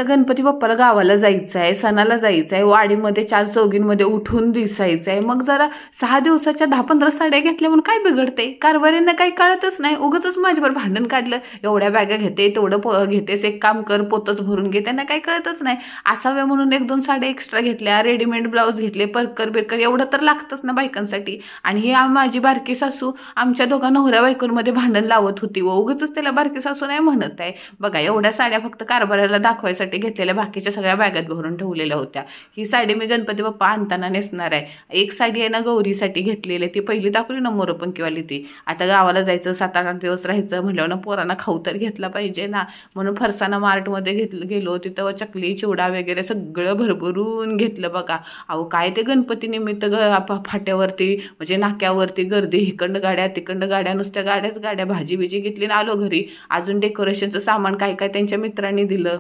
तर गणपती बाप्पाला गावाला जायचं आहे, सणाला जायचं आहे, वाडीमध्ये 4 चौघींमध्ये उठून दिसायचं आहे, मग जरा 6 दिवसाच्या 10-15 साड्या घेतल्या म्हणून काय बिघडते? कारभारींना काही कळतच नाही, उगाचच माझ्यावर भांडण काढलं, एवढ्या बॅगा घेते तेवढं घेतेस, एक काम कर पोतच भरून घे, त्यांना काही कळतच नाही. असाव्या म्हणून 1-2 साड्या एक्स्ट्रा घेतल्या, रेडीमेड ब्लाऊज घेतले, परकर बिरकर एवढं तर लागतच ना बायकांसाठी. आणि ही माझी बारकी सासू आमच्या दोघा नवऱ्या बायकोंमध्ये भांडण लावत होती व उगाचच त्याला बारकी सासू नाही म्हणत आहे. बघा एवढ्या साड्या फक्त कारभाराला दाखवायसाठी घेतलेल्या, बाकीच्या सगळ्या बॅगात भरून ठेवलेल्या होत्या. ही साडी मी गणपती बाप्पा आणताना नेसणार आहे. एक साडी आहे ना गौरीसाठी घेतलेली, ती पहिली दाखवली ना मोरपंकीवाली ती. आता गावाला जायचं 7-8 दिवस राहायचं म्हटल्यावर ना पोरांना खाऊ तर घेतला पाहिजे ना, म्हणून फरसाना मार्टमध्ये गेलो, तिथं चकली चिवडा वगैरे सगळं भरभरून घेतलं. बघा अहो काय ते गणपती निमित्त फाट्यावरती म्हणजे नाक्यावरती गर्दी, इकडं गाड्या तिकडं गाड्या, नुसत्या गाड्याच गाड्या. भाजी बिजी घेतली ना आलो घरी. अजून डेकोरेशनचं सामान काय काय त्यांच्या मित्रांनी दिलं.